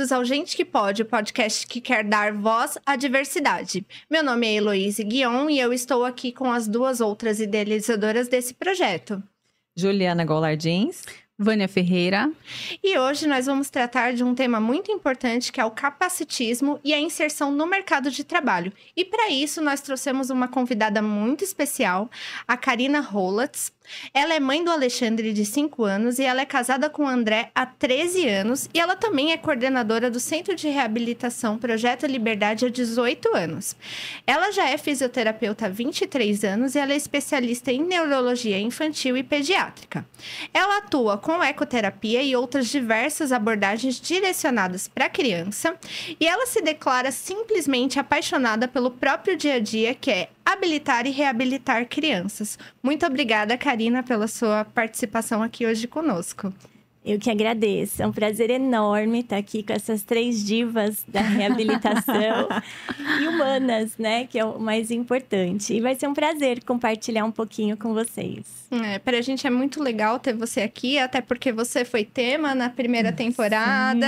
bem-vindos ao Gente que Pode, o podcast que quer dar voz à diversidade. Meu nome é Heloíse Guion e eu estou aqui com as duas outras idealizadoras desse projeto. Juliana Golardins. Vânia Ferreira. E hoje nós vamos tratar de um tema muito importante, que é o capacitismo e a inserção no mercado de trabalho. E para isso nós trouxemos uma convidada muito especial, a Karina Rolatz. Ela é mãe do Alexandre, de 5 anos, e ela é casada com o André há 13 anos. E ela também é coordenadora do Centro de Reabilitação Projeto Liberdade há 18 anos. Ela já é fisioterapeuta há 23 anos e ela é especialista em neurologia infantil e pediátrica. Ela atua com ecoterapia e outras diversas abordagens direcionadas para a criança. E ela se declara simplesmente apaixonada pelo próprio dia a dia, que é habilitar e reabilitar crianças. Muito obrigada, Karina, pela sua participação aqui hoje conosco. Eu que agradeço. É um prazer enorme estar aqui com essas 3 divas da reabilitação e humanas, né? Que é o mais importante. E vai ser um prazer compartilhar um pouquinho com vocês. Para a gente é muito legal ter você aqui, até porque você foi tema na primeira temporada.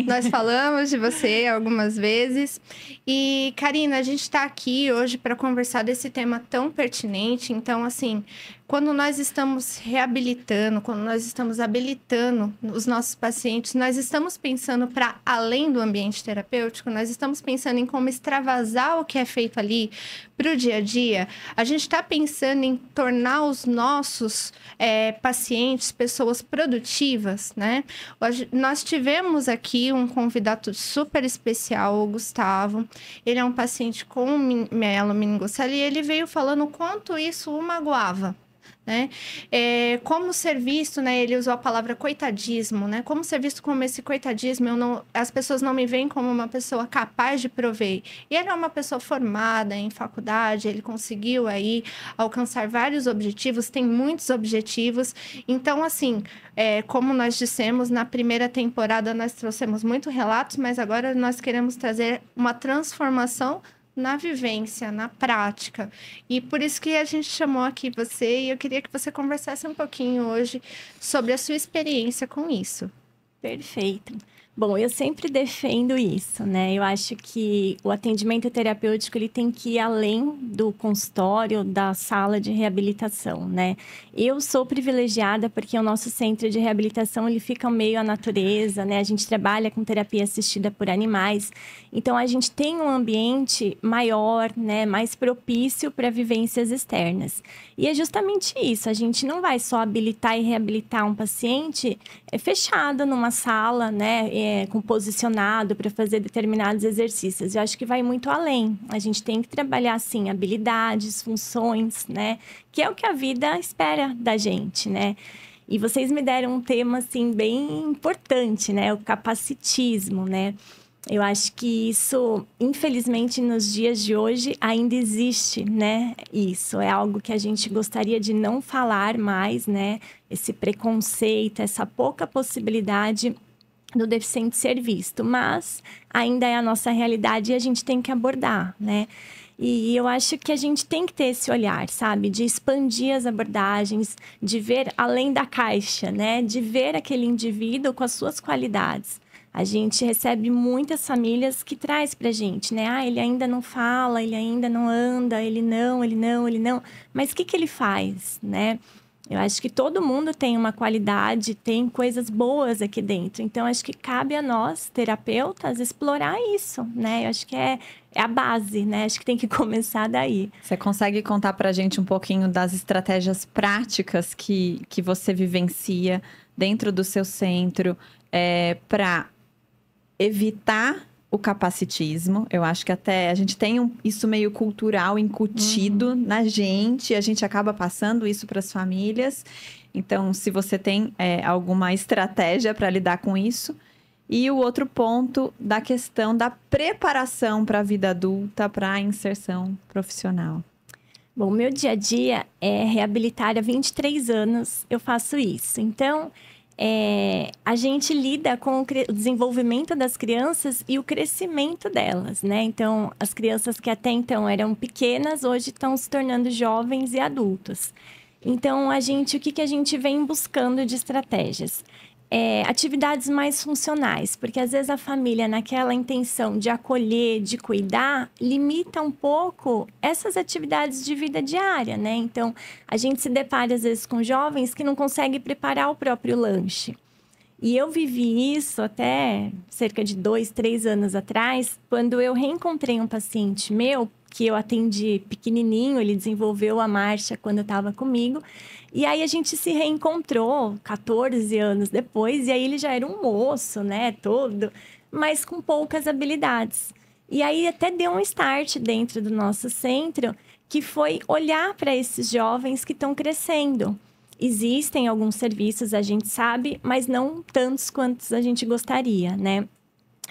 Nós falamos de você algumas vezes. E, Karina, a gente está aqui hoje para conversar desse tema tão pertinente. Então, assim, quando nós estamos reabilitando, quando nós estamos habilitando os nossos pacientes, nós estamos pensando para além do ambiente terapêutico, nós estamos pensando em como extravasar o que é feito ali para o dia a dia. A gente está pensando em tornar os nossos pacientes pessoas produtivas, né? Nós tivemos aqui um convidado super especial, o Gustavo. Ele é um paciente com mielomeningocele e ele veio falando o quanto isso o magoava. Né? Como ser visto, né? Ele usou a palavra coitadismo, né? Como ser visto como esse coitadismo, as pessoas não me veem como uma pessoa capaz de prover. E ele é uma pessoa formada em faculdade, ele conseguiu aí alcançar vários objetivos, tem muitos objetivos. Então, assim, como nós dissemos, na primeira temporada nós trouxemos muitos relatos, mas agora nós queremos trazer uma transformação na vivência, na prática. E por isso que a gente chamou aqui você, e eu queria que você conversasse um pouquinho hoje sobre a sua experiência com isso. Perfeito. Bom, eu sempre defendo isso, né? Eu acho que o atendimento terapêutico, ele tem que ir além do consultório, da sala de reabilitação, né? Eu sou privilegiada porque o nosso centro de reabilitação, ele fica meio à natureza, né? A gente trabalha com terapia assistida por animais. Então, a gente tem um ambiente maior, né? Mais propício para vivências externas. E é justamente isso. A gente não vai só habilitar e reabilitar um paciente fechado numa sala, né? Com posicionado para fazer determinados exercícios. Eu acho que vai muito além. A gente tem que trabalhar, assim, habilidades, funções, né? Que é o que a vida espera da gente, né? E vocês me deram um tema, assim, bem importante, né? O capacitismo, né? Eu acho que isso, infelizmente, nos dias de hoje, ainda existe, né? Isso é algo que a gente gostaria de não falar mais, né? Esse preconceito, essa pouca possibilidade do deficiente ser visto, mas ainda é a nossa realidade e a gente tem que abordar, né? E eu acho que a gente tem que ter esse olhar, sabe? De expandir as abordagens, de ver além da caixa, né? De ver aquele indivíduo com as suas qualidades. A gente recebe muitas famílias que traz pra gente, né? Ah, ele ainda não fala, ele ainda não anda, ele não. Mas o que ele faz, né? Eu acho que todo mundo tem uma qualidade, tem coisas boas aqui dentro. Então, acho que cabe a nós, terapeutas, explorar isso, né? Eu acho que é a base, né? Acho que tem que começar daí. Você consegue contar pra gente um pouquinho das estratégias práticas que você vivencia dentro do seu centro para evitar o capacitismo? Eu acho que até a gente tem isso meio cultural incutido na gente, a gente acaba passando isso para as famílias. Então, se você tem alguma estratégia para lidar com isso. E o outro ponto da questão da preparação para a vida adulta, para a inserção profissional. Bom, meu dia a dia é reabilitar há 23 anos, eu faço isso. Então, a gente lida com o desenvolvimento das crianças e o crescimento delas, né? Então, as crianças que até então eram pequenas, hoje estão se tornando jovens e adultos. Então, o que a gente vem buscando de estratégias? atividades mais funcionais, porque às vezes a família, naquela intenção de acolher, de cuidar, limita um pouco essas atividades de vida diária, né? Então, a gente se depara às vezes com jovens que não conseguem preparar o próprio lanche. E eu vivi isso até cerca de 2, 3 anos atrás, quando eu reencontrei um paciente meu, que eu atendi pequenininho, ele desenvolveu a marcha quando estava comigo. E aí a gente se reencontrou 14 anos depois, e aí ele já era um moço, né, todo, mas com poucas habilidades. E aí até deu um start dentro do nosso centro, que foi olhar para esses jovens que estão crescendo. Existem alguns serviços, a gente sabe, mas não tantos quantos a gente gostaria, né?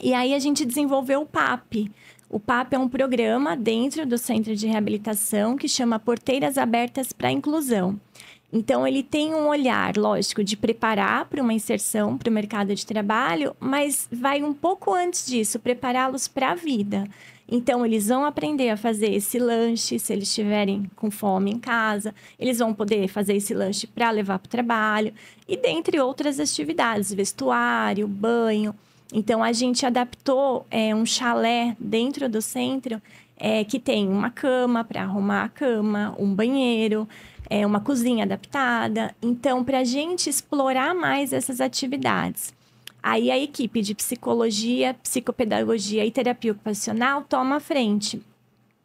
E aí a gente desenvolveu o PAP. O PAP é um programa dentro do Centro de Reabilitação que chama Porteiras Abertas para a Inclusão. Então, ele tem um olhar, lógico, de preparar para uma inserção para o mercado de trabalho, mas vai um pouco antes disso, prepará-los para a vida. Então, eles vão aprender a fazer esse lanche, se eles estiverem com fome em casa. Eles vão poder fazer esse lanche para levar para o trabalho. E dentre outras atividades, vestuário, banho. Então, a gente adaptou um chalé dentro do centro que tem uma cama para arrumar a cama, um banheiro, uma cozinha adaptada. Então, para a gente explorar mais essas atividades. Aí, a equipe de psicologia, psicopedagogia e terapia ocupacional toma a frente.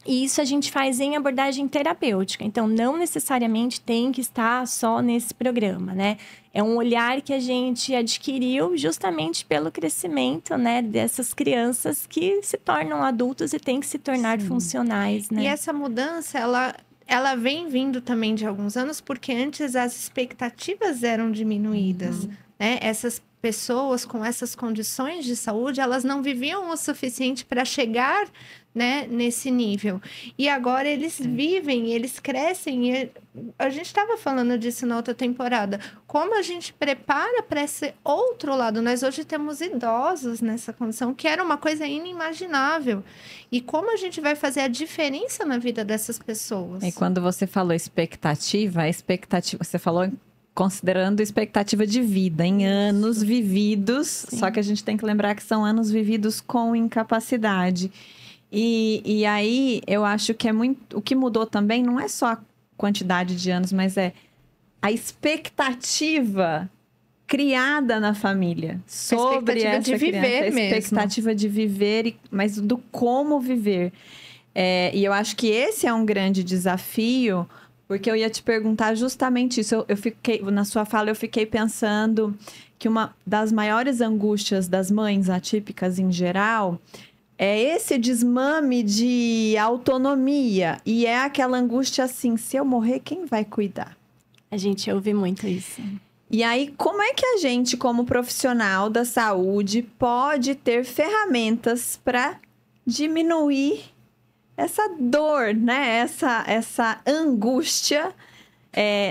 E isso a gente faz em abordagem terapêutica. Então, não necessariamente tem que estar só nesse programa, né? É um olhar que a gente adquiriu justamente pelo crescimento, né? Dessas crianças que se tornam adultos e têm que se tornar funcionais, né? E essa mudança, ela vem vindo também de alguns anos, porque antes as expectativas eram diminuídas, né? Essas pessoas com essas condições de saúde, elas não viviam o suficiente para chegar, né, nesse nível. E agora eles vivem, eles crescem. E a gente estava falando disso na outra temporada. Como a gente prepara para esse outro lado? Nós hoje temos idosos nessa condição, que era uma coisa inimaginável. E como a gente vai fazer a diferença na vida dessas pessoas? E quando você falou expectativa, você falou considerando expectativa de vida, em anos vividos. Sim. Só que a gente tem que lembrar que são anos vividos com incapacidade. E aí, eu acho que o que mudou também não é só a quantidade de anos, mas é a expectativa criada na família sobre essa de viver criança, a expectativa de viver, mas do como viver. E eu acho que esse é um grande desafio, porque eu ia te perguntar justamente isso. Eu fiquei, na sua fala, eu fiquei pensando que uma das maiores angústias das mães atípicas em geral é esse desmame de autonomia. E é aquela angústia assim, se eu morrer, quem vai cuidar? A gente ouve muito isso. E aí, como é que a gente, como profissional da saúde, pode ter ferramentas para diminuir essa dor, né? Essa angústia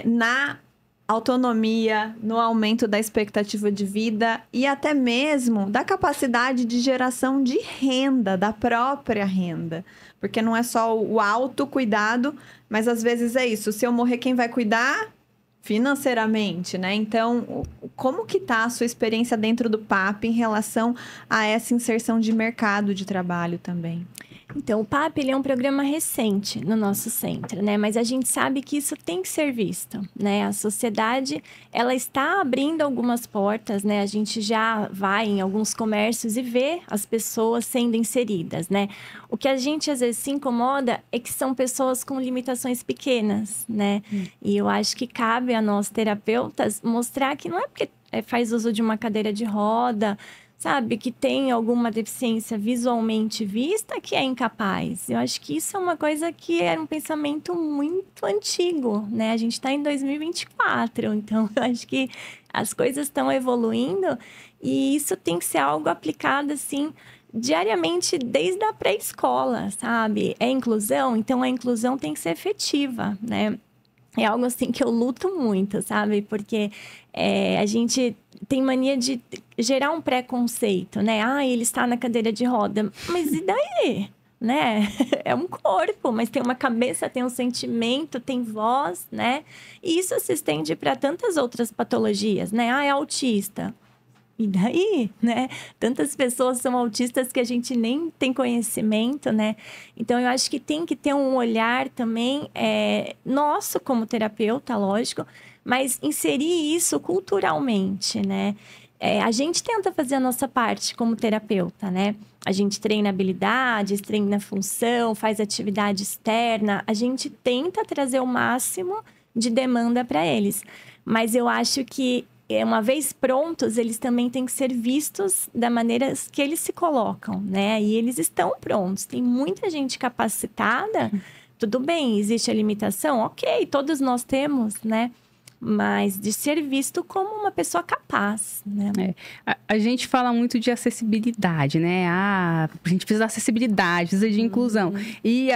na autonomia, no aumento da expectativa de vida e até mesmo da capacidade de geração de renda, da própria renda. Porque não é só o autocuidado, mas às vezes é isso. Se eu morrer, quem vai cuidar? Financeiramente, né? Então, como que tá a sua experiência dentro do PAP em relação a essa inserção de mercado de trabalho também? Então, o PAP ele é um programa recente no nosso centro, né? Mas a gente sabe que isso tem que ser visto, né? A sociedade, ela está abrindo algumas portas, né? A gente já vai em alguns comércios e vê as pessoas sendo inseridas, né? O que a gente, às vezes, se incomoda é que são pessoas com limitações pequenas, né? E eu acho que cabe a nós, terapeutas, mostrar que não é porque faz uso de uma cadeira de roda, sabe, que tem alguma deficiência visualmente vista, que é incapaz. Eu acho que isso é uma coisa que era um pensamento muito antigo, né? A gente está em 2024, então eu acho que as coisas estão evoluindo e isso tem que ser algo aplicado, assim, diariamente desde a pré-escola, sabe? É inclusão, então a inclusão tem que ser efetiva, né? É algo assim que eu luto muito, sabe? Porque a gente tem mania de gerar um preconceito, né? Ah, ele está na cadeira de roda. Mas e daí? Né? É um corpo, mas tem uma cabeça, tem um sentimento, tem voz, né? E isso se estende para tantas outras patologias, né? Ah, é autista. E daí, né? Tantas pessoas são autistas que a gente nem tem conhecimento, né? Então, eu acho que tem que ter um olhar também nosso como terapeuta, lógico, mas inserir isso culturalmente, né? A gente tenta fazer a nossa parte como terapeuta, né? A gente treina habilidades, treina função, faz atividade externa. A gente tenta trazer o máximo de demanda para eles. Mas eu acho que, uma vez prontos, eles também têm que ser vistos da maneira que eles se colocam, né? E eles estão prontos. Tem muita gente capacitada. Tudo bem, existe a limitação? Ok, todos nós temos, né? Mas de ser visto como uma pessoa capaz, né? A gente fala muito de acessibilidade, né? A gente precisa de acessibilidade, precisa de inclusão. E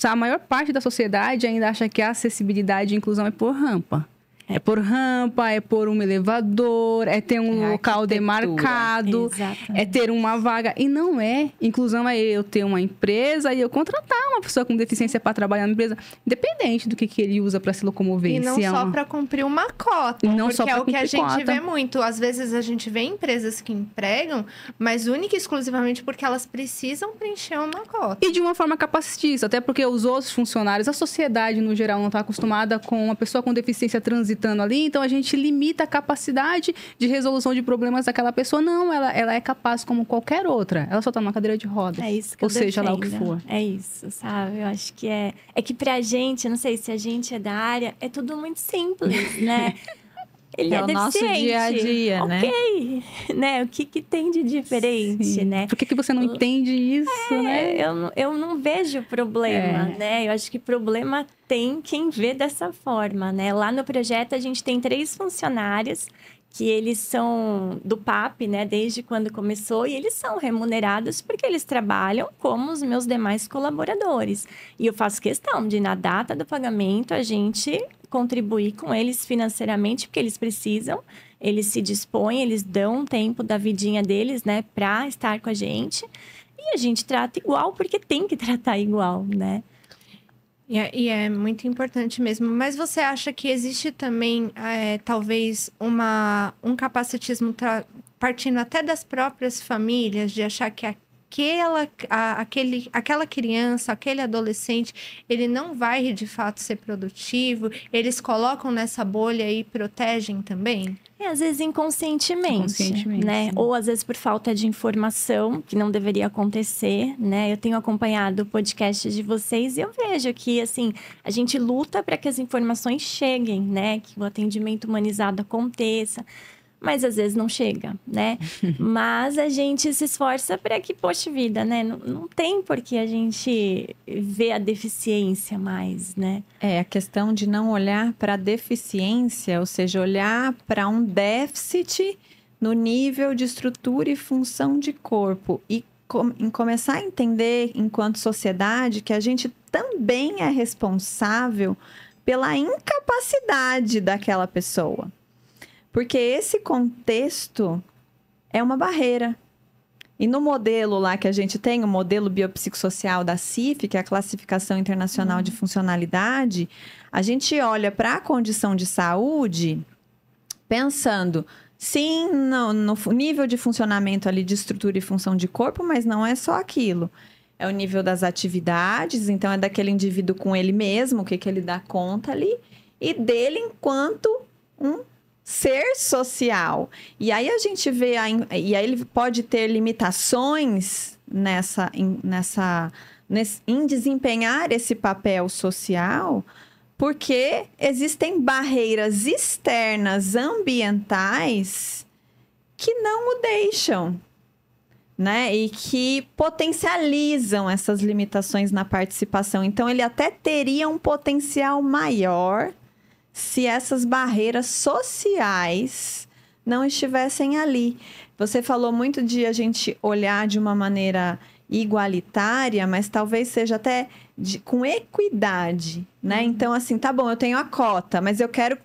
a maior parte da sociedade ainda acha que a acessibilidade e inclusão é por rampa. É por rampa, é por um elevador, é ter um local demarcado, Exatamente. é ter uma vaga. E não é. Inclusão é eu ter uma empresa e eu contratar uma pessoa com deficiência para trabalhar na empresa, independente do que ele usa para se locomover. E não só para cumprir uma cota, porque é o que a gente vê muito. Às vezes a gente vê empresas que empregam, mas única e exclusivamente porque elas precisam preencher uma cota. E de uma forma capacitista, até porque os outros funcionários, a sociedade no geral não está acostumada com uma pessoa com deficiência transitando ali, então a gente limita a capacidade de resolução de problemas daquela pessoa. Não, ela é capaz como qualquer outra. Ela só tá numa cadeira de rodas. É isso que ou seja, lá o que for. É isso, sabe? Eu acho que é que pra gente, não sei se a gente é da área, é tudo muito simples, né? Ele é o deficiente. nosso dia a dia, né? Ok, né? O que tem de diferente, Sim. né? Por que você não entende isso, né? Eu não vejo problema, né? Eu acho que problema tem quem vê dessa forma, né? Lá no projeto, a gente tem 3 funcionários que eles são do PAP, né? Desde quando começou. E eles são remunerados porque eles trabalham como os meus demais colaboradores. E eu faço questão de, na data do pagamento, a gente contribuir com eles financeiramente, porque eles precisam, eles se dispõem, eles dão tempo da vidinha deles, né, para estar com a gente. E a gente trata igual, porque tem que tratar igual, né? E é muito importante mesmo. Mas você acha que existe também, talvez, um capacitismo partindo até das próprias famílias, de achar que aquela criança, aquele adolescente, ele não vai de fato ser produtivo? Eles colocam nessa bolha e protegem também? Às vezes inconscientemente, né? Sim. Ou às vezes por falta de informação, que não deveria acontecer, né? Eu tenho acompanhado o podcast de vocês e eu vejo que, assim, a gente luta para que as informações cheguem, né? Que o atendimento humanizado aconteça. Mas às vezes não chega, né? Mas a gente se esforça para que, poxa vida, né? Não tem por que a gente ver a deficiência mais, né? A questão de não olhar para a deficiência, ou seja, olhar para um déficit no nível de estrutura e função de corpo. E começar a entender, enquanto sociedade, que a gente também é responsável pela incapacidade daquela pessoa. Porque esse contexto é uma barreira. E no modelo lá que a gente tem, o modelo biopsicossocial da CIF, que é a Classificação Internacional de Funcionalidade, a gente olha para a condição de saúde pensando, sim, no nível de funcionamento ali de estrutura e função de corpo, mas não é só aquilo. É o nível das atividades, então é daquele indivíduo com ele mesmo, o que ele dá conta ali, e dele enquanto um ser social. E aí a gente vê, e aí ele pode ter limitações em desempenhar esse papel social, porque existem barreiras externas, ambientais, que não o deixam, né? E que potencializam essas limitações na participação. Então, ele até teria um potencial maior se essas barreiras sociais não estivessem ali. Você falou muito de a gente olhar de uma maneira igualitária, mas talvez seja até com equidade, né? Então, assim, tá bom, eu tenho a cota, mas eu quero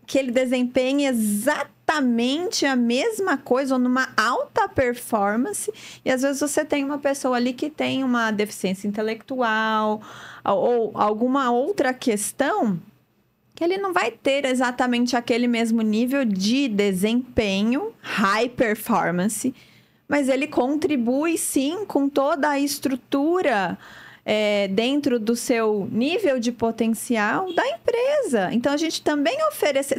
que ele desempenhe exatamente a mesma coisa ou numa alta performance. E às vezes você tem uma pessoa ali que tem uma deficiência intelectual ou alguma outra questão que ele não vai ter exatamente aquele mesmo nível de desempenho, high performance, mas ele contribui sim com toda a estrutura dentro do seu nível de potencial da empresa. Então, a gente também oferece...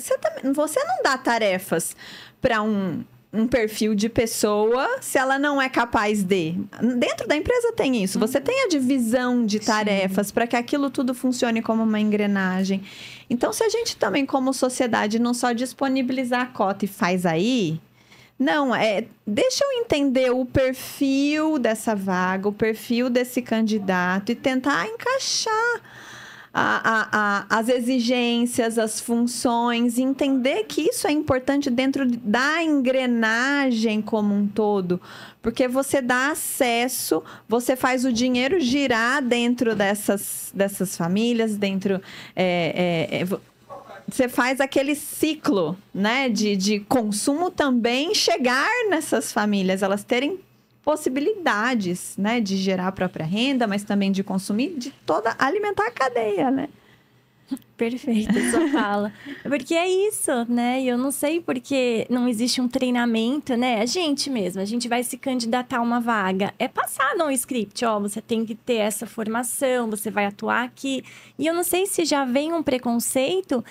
Você não dá tarefas para um perfil de pessoa se ela não é capaz de. Dentro da empresa tem isso. Você tem a divisão de tarefas para que aquilo tudo funcione como uma engrenagem. Então, se a gente também, como sociedade, não só disponibilizar a cota e faz aí... Não, deixa eu entender o perfil dessa vaga, o perfil desse candidato e tentar encaixar as exigências, as funções, entender que isso é importante dentro da engrenagem como um todo, porque você dá acesso, você faz o dinheiro girar dentro dessas famílias, dentro... Você faz aquele ciclo, né, de consumo também chegar nessas famílias, elas terem possibilidades, né, de gerar a própria renda, mas também de consumir, de alimentar a cadeia, né? Perfeito, sua fala. Porque é isso, né? E eu não sei porque não existe um treinamento, né? A gente vai se candidatar a uma vaga. É passado um script, você tem que ter essa formação, você vai atuar aqui. E eu não sei se já vem um preconceito,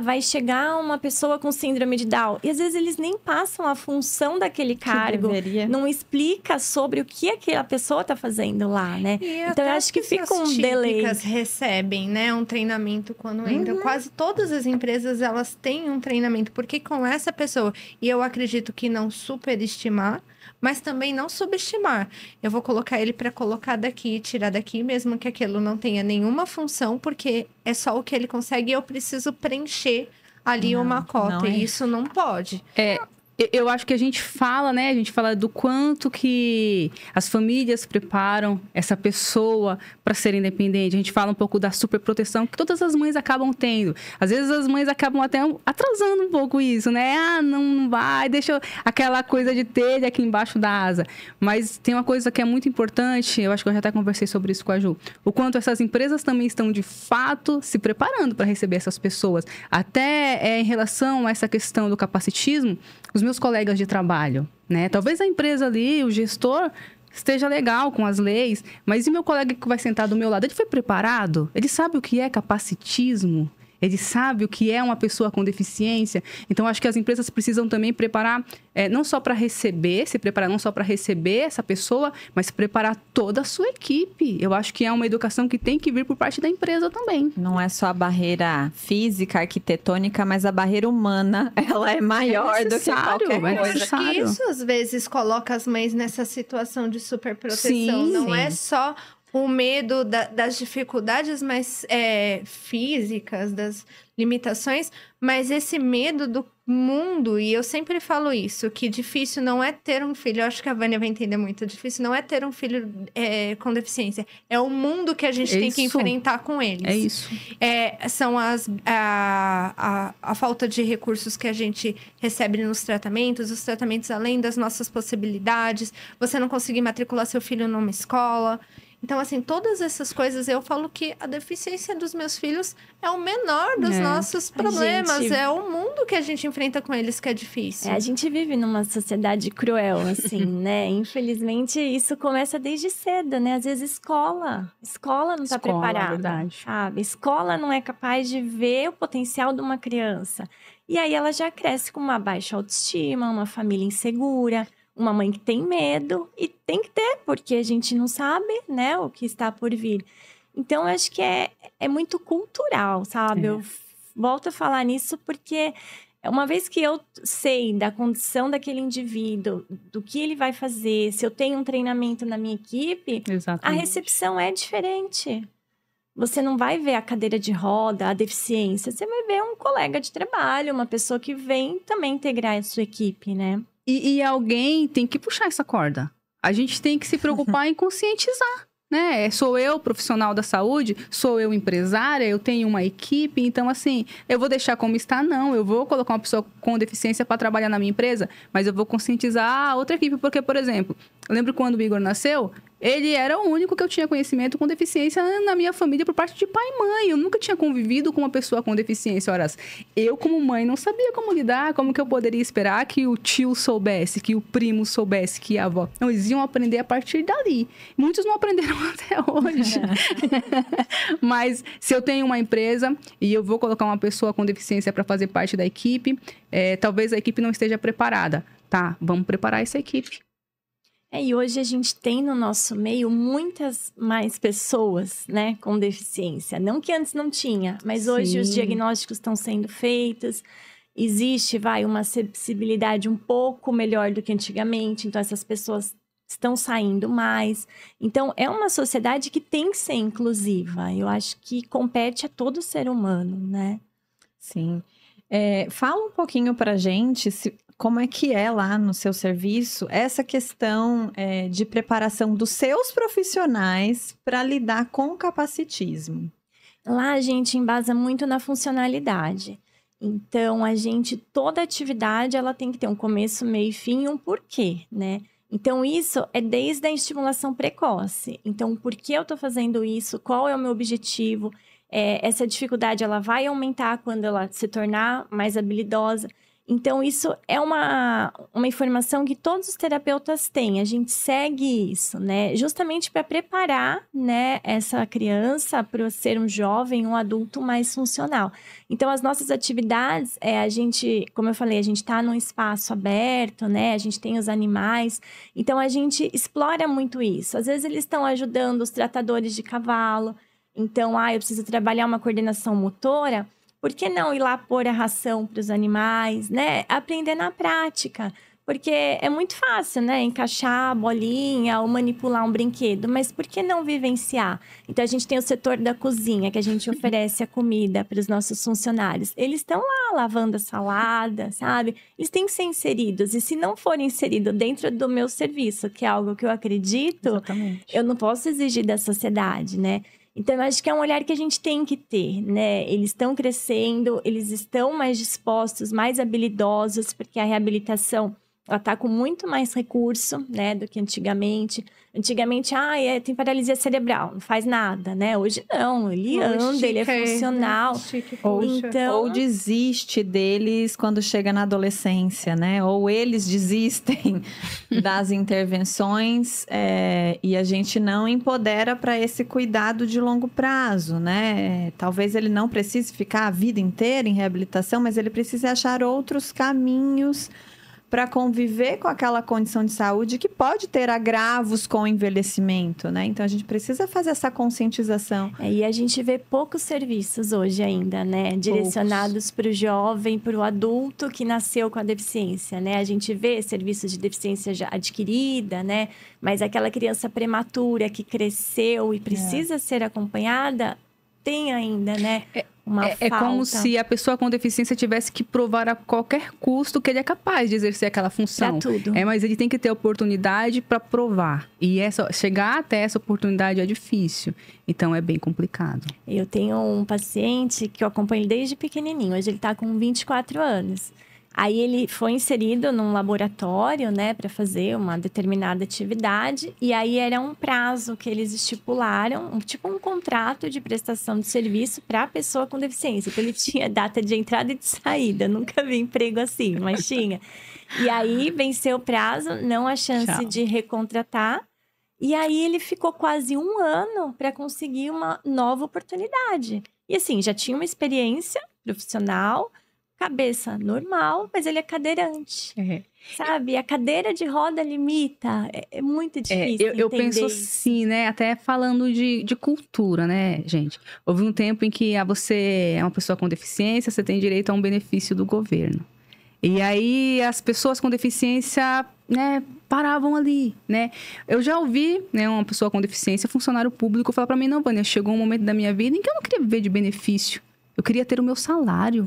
vai chegar uma pessoa com síndrome de Down. E às vezes eles nem passam a função daquele cargo. Não explica sobre o que aquela pessoa está fazendo lá, né? Então eu acho que fica um delay. Recebem, né, um treinamento quando entra. Quase todas as empresas, elas têm um treinamento, porque com essa pessoa, e eu acredito que não superestimar, mas também não subestimar. Eu vou colocar ele para colocar daqui, tirar daqui, mesmo que aquilo não tenha nenhuma função, porque é só o que ele consegue e eu preciso preencher ali uma cota, e isso não pode. Eu acho que a gente fala, né? A gente fala do quanto que as famílias preparam essa pessoa para ser independente. A gente fala um pouco da superproteção que todas as mães acabam tendo. Às vezes as mães acabam até atrasando um pouco isso, né? Não vai, deixa aquela coisa de telha aqui embaixo da asa. Mas tem uma coisa que é muito importante, eu acho que eu já até conversei sobre isso com a Ju. O quanto essas empresas também estão, de fato, se preparando para receber essas pessoas. Até em relação a essa questão do capacitismo, os meus colegas de trabalho, né? Talvez a empresa ali, o gestor, esteja legal com as leis, mas e meu colega que vai sentar do meu lado? Ele foi preparado? Ele sabe o que é capacitismo? Ele sabe o que é uma pessoa com deficiência? Então, acho que as empresas precisam também preparar, não só para receber, se preparar não só para receber essa pessoa, mas preparar toda a sua equipe. Eu acho que é uma educação que tem que vir por parte da empresa também. Não é só a barreira física, arquitetônica, mas a barreira humana, ela é maior do que qualquer coisa. Acho que isso, às vezes, coloca as mães nessa situação de superproteção. Não é só o medo das dificuldades mais físicas, das limitações, mas esse medo do mundo, e eu sempre falo isso, que difícil não é ter um filho, eu acho que a Vânia vai entender muito, difícil não é ter um filho com deficiência, é o mundo que a gente tem que enfrentar com eles. É isso. São a falta de recursos que a gente recebe nos tratamentos, os tratamentos além das nossas possibilidades, você não conseguir matricular seu filho numa escola. Então, assim, todas essas coisas, eu falo que a deficiência dos meus filhos é o menor dos nossos problemas. É o mundo que a gente enfrenta com eles que é difícil. A gente vive numa sociedade cruel, assim, né? Infelizmente, isso começa desde cedo, né? Às vezes, escola não está preparada, verdade. sabe? Escola não é capaz de ver o potencial de uma criança. E aí, ela já cresce com uma baixa autoestima, uma família insegura, uma mãe que tem medo, e tem que ter, porque a gente não sabe, né, o que está por vir. Então, eu acho que é muito cultural, sabe? Eu volto a falar nisso porque uma vez que eu sei da condição daquele indivíduo, do que ele vai fazer, se eu tenho um treinamento na minha equipe, a recepção é diferente. Você não vai ver a cadeira de roda, a deficiência, você vai ver um colega de trabalho, uma pessoa que vem também integrar a sua equipe, né? E alguém tem que puxar essa corda. A gente tem que se preocupar em conscientizar, né? Sou eu profissional da saúde, sou eu empresária, eu tenho uma equipe, então assim, eu vou deixar como está? Não, eu vou colocar uma pessoa com deficiência para trabalhar na minha empresa, mas eu vou conscientizar a outra equipe, porque, por exemplo, eu lembro quando o Igor nasceu, Ele era o único que eu tinha conhecimento com deficiência na minha família por parte de pai e mãe. Eu nunca tinha convivido com uma pessoa com deficiência. Ora, eu como mãe não sabia como lidar, como que eu poderia esperar que o tio soubesse, que o primo soubesse, que a avó. Não, eles iam aprender a partir dali. Muitos não aprenderam até hoje. Mas se eu tenho uma empresa e eu vou colocar uma pessoa com deficiência para fazer parte da equipe, talvez a equipe não esteja preparada. Tá, vamos preparar essa equipe. E hoje a gente tem no nosso meio muitas mais pessoas, né, com deficiência. Não que antes não tinha, mas hoje os diagnósticos estão sendo feitos. Existe, uma acessibilidade um pouco melhor do que antigamente. Então, essas pessoas estão saindo mais. Então, é uma sociedade que tem que ser inclusiva. Eu acho que compete a todo ser humano, né? Sim. Fala um pouquinho pra gente como é que é lá no seu serviço essa questão de preparação dos seus profissionais para lidar com o capacitismo. Lá a gente embasa muito na funcionalidade. Então, toda atividade, ela tem que ter um começo, meio e fim e um porquê, né? Então, isso é desde a estimulação precoce. Então, por que eu estou fazendo isso? Qual é o meu objetivo? Essa dificuldade, ela vai aumentar quando ela se tornar mais habilidosa. Então, isso é uma informação que todos os terapeutas têm. A gente segue isso, né? Justamente para preparar, né, essa criança para ser um jovem, um adulto mais funcional. Então, as nossas atividades, como eu falei, a gente está num espaço aberto, né? A gente tem os animais. Então, a gente explora muito isso. Às vezes, eles estão ajudando os tratadores de cavalo. Então, eu preciso trabalhar uma coordenação motora. Por que não ir lá pôr a ração para os animais, né? Aprender na prática. Porque é muito fácil, né? Encaixar a bolinha ou manipular um brinquedo. Mas por que não vivenciar? Então, a gente tem o setor da cozinha, que a gente oferece a comida para os nossos funcionários. Eles estão lá lavando a salada, sabe? Eles têm que ser inseridos. E se não forem inseridos dentro do meu serviço, que é algo que eu acredito, Exatamente. Eu não posso exigir da sociedade, né? Então, eu acho que é um olhar que a gente tem que ter, né? Eles estão crescendo, eles estão mais dispostos, mais habilidosos, porque a reabilitação, ela está com muito mais recurso, né, do que antigamente. Antigamente, tem paralisia cerebral, não faz nada, né? Hoje não, ele anda, ele é funcional. Ou desiste deles quando chega na adolescência, né? Ou eles desistem das intervenções e a gente não empodera para esse cuidado de longo prazo, né? Talvez ele não precise ficar a vida inteira em reabilitação, mas ele precisa achar outros caminhos para conviver com aquela condição de saúde que pode ter agravos com o envelhecimento, né? Então, a gente precisa fazer essa conscientização. E a gente vê poucos serviços hoje ainda, né? Direcionados para o jovem, para o adulto que nasceu com a deficiência, né? A gente vê serviços de deficiência já adquirida, né? Mas aquela criança prematura que cresceu e precisa ser acompanhada, tem ainda, né? É como se a pessoa com deficiência tivesse que provar a qualquer custo que ele é capaz de exercer aquela função. Pra tudo. Mas ele tem que ter oportunidade para provar. E chegar até essa oportunidade é difícil. Então, é bem complicado. Eu tenho um paciente que eu acompanho desde pequenininho. Hoje ele está com 24 anos. Aí ele foi inserido num laboratório, né, para fazer uma determinada atividade. E aí era um prazo que eles estipularam, tipo um contrato de prestação de serviço para a pessoa com deficiência. Então ele tinha data de entrada e de saída. Nunca vi emprego assim, mas tinha. E aí venceu o prazo, não há chance de recontratar. E aí ele ficou quase 1 ano para conseguir uma nova oportunidade. E assim, já tinha uma experiência profissional, cabeça normal, mas ele é cadeirante. Sabe? A cadeira de roda limita. É muito difícil eu penso assim, né? Até falando de cultura, né, gente? Houve um tempo em que você é uma pessoa com deficiência, você tem direito a um benefício do governo. E aí, as pessoas com deficiência, né, paravam ali, né? Eu já ouvi, né, uma pessoa com deficiência, funcionário público, falar pra mim, não, Vânia, chegou um momento da minha vida em que eu não queria viver de benefício. Eu queria ter o meu salário.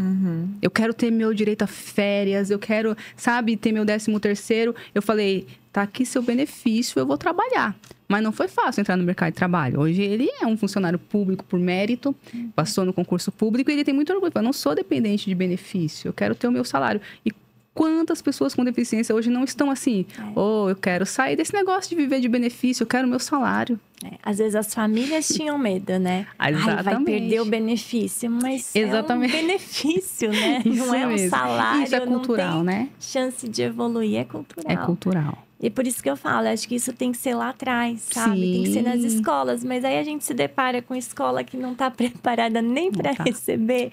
Eu quero ter meu direito a férias. Eu quero, sabe, ter meu 13º. Eu falei, tá aqui seu benefício, eu vou trabalhar. Mas não foi fácil entrar no mercado de trabalho. Hoje ele é um funcionário público por mérito, passou no concurso público e ele tem muito orgulho. Eu não sou dependente de benefício, eu quero ter o meu salário. E Quantas pessoas com deficiência hoje não estão assim? Eu quero sair desse negócio de viver de benefício, eu quero meu salário. Às vezes as famílias tinham medo, né? Exatamente. Vai perder o benefício, mas Exatamente. é um benefício, né? Isso não é um mesmo. salário, Isso é cultural, não tem né? chance de evoluir, é cultural. É cultural. E por isso que eu falo, acho que isso tem que ser lá atrás, sabe? Sim. Tem que ser nas escolas. Mas aí a gente se depara com escola que não está preparada nem para receber.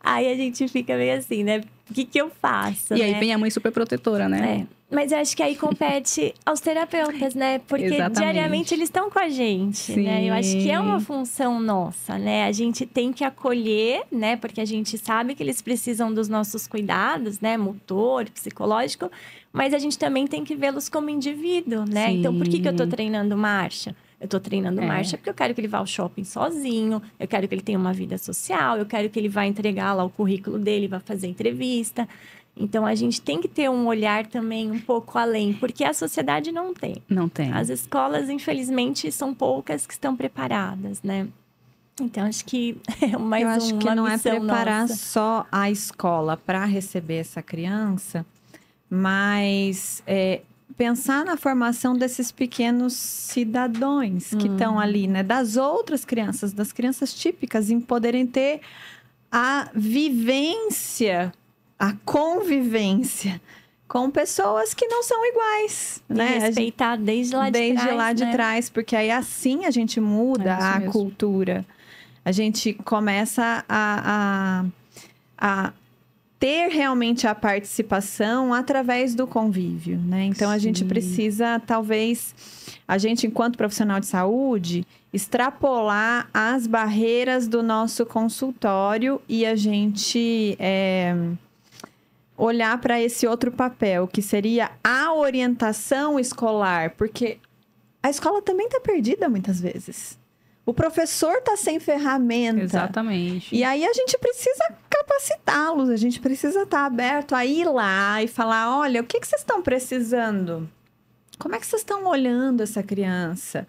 Aí a gente fica meio assim, né? O que eu faço, E né? aí vem a mãe super protetora, né? Mas eu acho que aí compete aos terapeutas, né? Porque Exatamente. diariamente eles estão com a gente, né? Eu acho que é uma função nossa, né? A gente tem que acolher, né? Porque a gente sabe que eles precisam dos nossos cuidados, né? Motor, psicológico. Mas a gente também tem que vê-los como indivíduo, né? Sim. Então, por que eu tô treinando marcha? Eu tô treinando marcha porque eu quero que ele vá ao shopping sozinho, eu quero que ele tenha uma vida social, eu quero que ele vá entregar lá o currículo dele, vá fazer entrevista. Então, a gente tem que ter um olhar também um pouco além, porque a sociedade não tem. Não tem. As escolas, infelizmente, são poucas que estão preparadas, né? Então, acho que é mais Eu acho que não é preparar nossa. só a escola para receber essa criança, mas pensar na formação desses pequenos cidadãos que estão ali, né? Das outras crianças, das crianças típicas, em poderem ter a vivência, a convivência com pessoas que não são iguais, né? Respeitar desde lá de trás, desde lá de né? trás, porque aí assim a gente muda a mesmo. cultura. A gente começa a ter realmente a participação através do convívio, né? Então, a gente precisa, talvez, a gente, enquanto profissional de saúde, extrapolar as barreiras do nosso consultório e a gente olhar para esse outro papel, que seria a orientação escolar, porque a escola também está perdida muitas vezes. O professor está sem ferramenta. Exatamente. E aí a gente precisa capacitá-los, a gente precisa estar aberto a ir lá e falar, olha, o que vocês estão precisando? Como é que vocês estão olhando essa criança?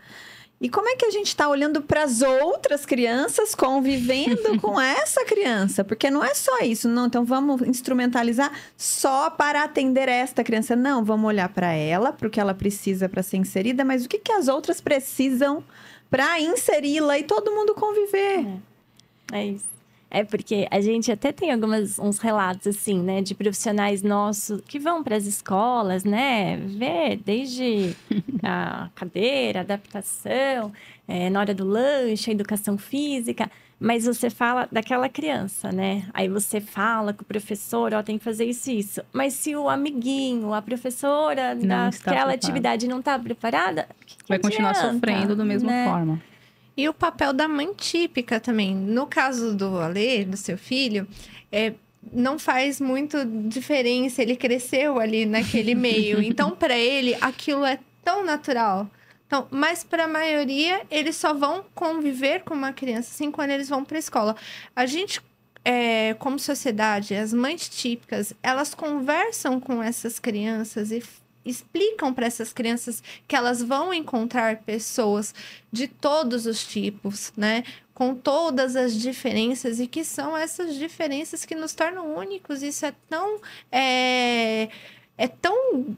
E como é que a gente está olhando para as outras crianças convivendo com essa criança? Porque não é só isso, não. Então, vamos instrumentalizar só para atender esta criança. Não, vamos olhar para ela, para o que ela precisa para ser inserida, mas o que as outras precisam para inseri-la e todo mundo conviver. É isso. É porque a gente até tem uns relatos, assim, né? De profissionais nossos que vão para as escolas, né? Ver desde a cadeira, adaptação, na hora do lanche, a educação física. Mas você fala daquela criança, né? Aí você fala com o professor, tem que fazer isso e isso. Mas se o amiguinho, a professora daquela atividade não está preparada, que vai continuar sofrendo da mesma forma. E o papel da mãe típica também. No caso do Alê, do seu filho, não faz muito diferença. Ele cresceu ali naquele meio. Então, para ele, aquilo é tão natural. Então, mas para a maioria, eles só vão conviver com uma criança assim quando eles vão para a escola. A gente, como sociedade, as mães típicas, elas conversam com essas crianças e explicam para essas crianças que elas vão encontrar pessoas de todos os tipos, né? Com todas as diferenças e que são essas diferenças que nos tornam únicos. Isso é tão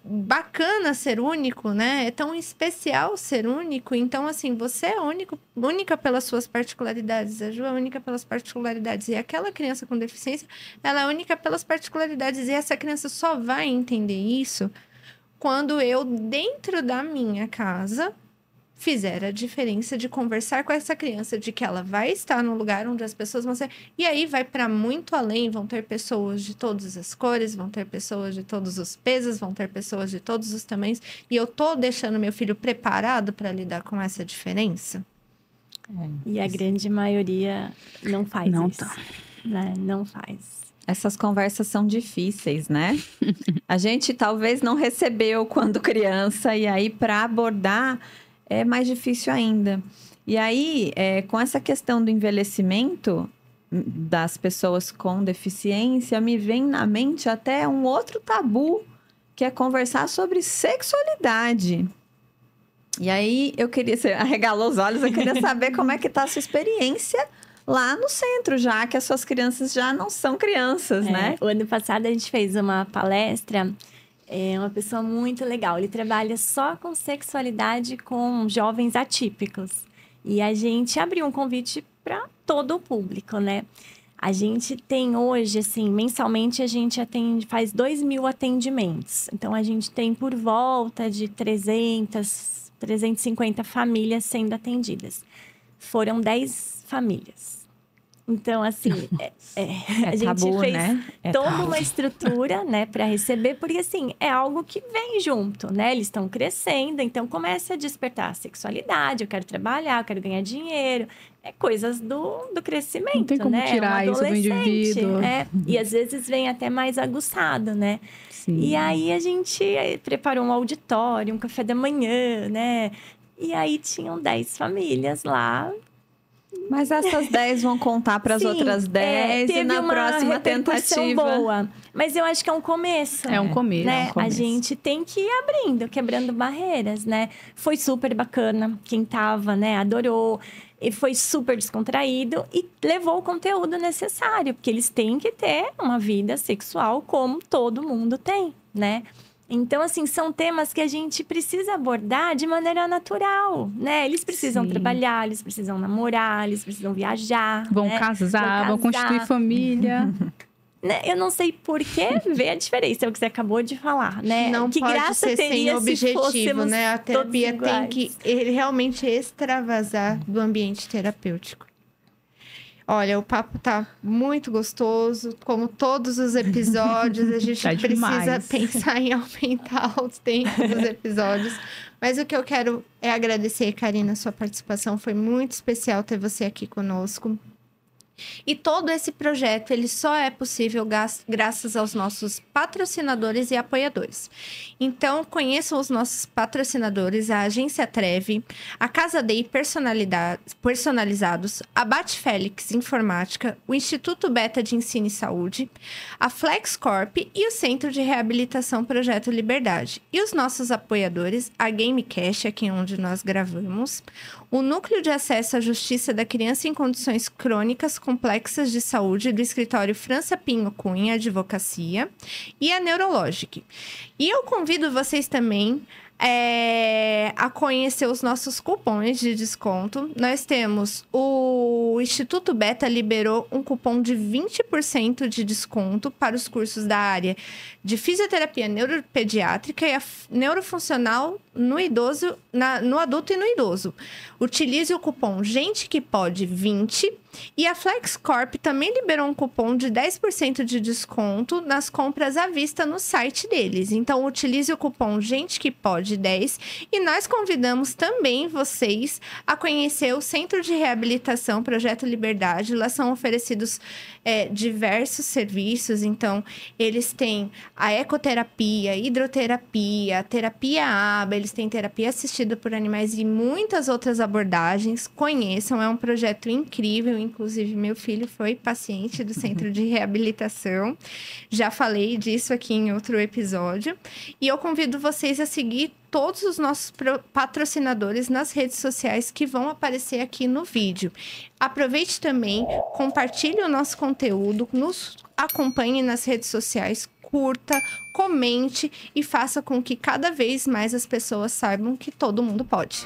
bacana ser único, né? É tão especial ser único. Então, assim, você é única pelas suas particularidades. A Ju é única pelas particularidades. E aquela criança com deficiência, ela é única pelas particularidades. E essa criança só vai entender isso quando eu, dentro da minha casa, fizer a diferença de conversar com essa criança, de que ela vai estar no lugar onde as pessoas vão ser. E aí vai para muito além, vão ter pessoas de todas as cores, vão ter pessoas de todos os pesos, vão ter pessoas de todos os tamanhos. E eu tô deixando meu filho preparado para lidar com essa diferença? E a grande maioria não faz isso. Né? Não faz. Essas conversas são difíceis, né? A gente talvez não recebeu quando criança, e aí para abordar é mais difícil ainda. E aí, com essa questão do envelhecimento das pessoas com deficiência, me vem na mente até um outro tabu, que é conversar sobre sexualidade. E aí, você arregalou os olhos, eu queria saber como é que tá a sua experiência lá no centro, já que as suas crianças já não são crianças, né? O ano passado a gente fez uma palestra, uma pessoa muito legal. Ele trabalha só com sexualidade com jovens atípicos. E a gente abriu um convite para todo o público, né? A gente tem hoje, assim, mensalmente a gente faz 2.000 atendimentos. Então, a gente tem por volta de 350 famílias sendo atendidas. Foram 10 famílias. Então, assim, a gente tabu, fez né? toda tabu. uma estrutura, né, para receber, porque, assim, é algo que vem junto, né? Eles estão crescendo, então começa a despertar a sexualidade, eu quero trabalhar, eu quero ganhar dinheiro, coisas do crescimento, Não tem como né? tirar isso do indivíduo. E às vezes vem até mais aguçado, né? Sim. E aí a gente preparou um auditório, um café da manhã, né? E aí tinham 10 famílias lá. Mas essas 10 vão contar para as outras 10 e na próxima tentativa. Boa. Mas eu acho que é um começo. É um começo. Né? É um começo. A gente tem que ir abrindo, quebrando barreiras, né? Foi super bacana. Quem tava, né, adorou. E foi super descontraído e levou o conteúdo necessário, porque eles têm que ter uma vida sexual como todo mundo tem, né? Então, assim, são temas que a gente precisa abordar de maneira natural, né? Eles precisam trabalhar, eles precisam namorar, eles precisam viajar. Vão né? casar, vão constituir família. Né? Eu não sei por que ver a diferença, é o que você acabou de falar, né? Não que pode graça ser teria sem objetivo, né? A terapia tem que realmente extravasar do ambiente terapêutico. Olha, o papo tá muito gostoso, como todos os episódios, a gente precisa pensar em aumentar o tempo dos episódios. Mas o que eu quero é agradecer, Karina, a sua participação. Foi muito especial ter você aqui conosco. E todo esse projeto, ele só é possível graças aos nossos patrocinadores e apoiadores. Então, conheçam os nossos patrocinadores, a Agência Treve, a Casa Day Personalizados, a Bate Félix Informática, o Instituto Beta de Ensino e Saúde, a FlexCorp e o Centro de Reabilitação Projeto Liberdade. E os nossos apoiadores, a Gamecast, aqui onde nós gravamos, o Núcleo de Acesso à Justiça da Criança em Condições Crônicas Complexas de Saúde do Escritório França Pinho Cunha Advocacia e a Neurologic. E eu convido vocês também a conhecer os nossos cupons de desconto. Nós temos o Instituto Beta liberou um cupom de 20% de desconto para os cursos da área de fisioterapia neuropediátrica e a neurofuncional no idoso, no adulto e no idoso. Utilize o cupom Gente Que Pode 20 e a FlexCorp também liberou um cupom de 10% de desconto nas compras à vista no site deles. Então, utilize o cupom Gente Que Pode 10 e nós convidamos também vocês a conhecer o Centro de Reabilitação Projeto Liberdade. Lá são oferecidos diversos serviços. Então, eles têm a ecoterapia, hidroterapia, terapia ABA, eles têm terapia assistida por animais e muitas outras abordagens. Conheçam, é um projeto incrível. Inclusive, meu filho foi paciente do Centro de Reabilitação. Já falei disso aqui em outro episódio. E eu convido vocês a seguir todos os nossos patrocinadores nas redes sociais que vão aparecer aqui no vídeo. Aproveite também, compartilhe o nosso conteúdo, nos acompanhe nas redes sociais, curta, comente e faça com que cada vez mais as pessoas saibam que todo mundo pode.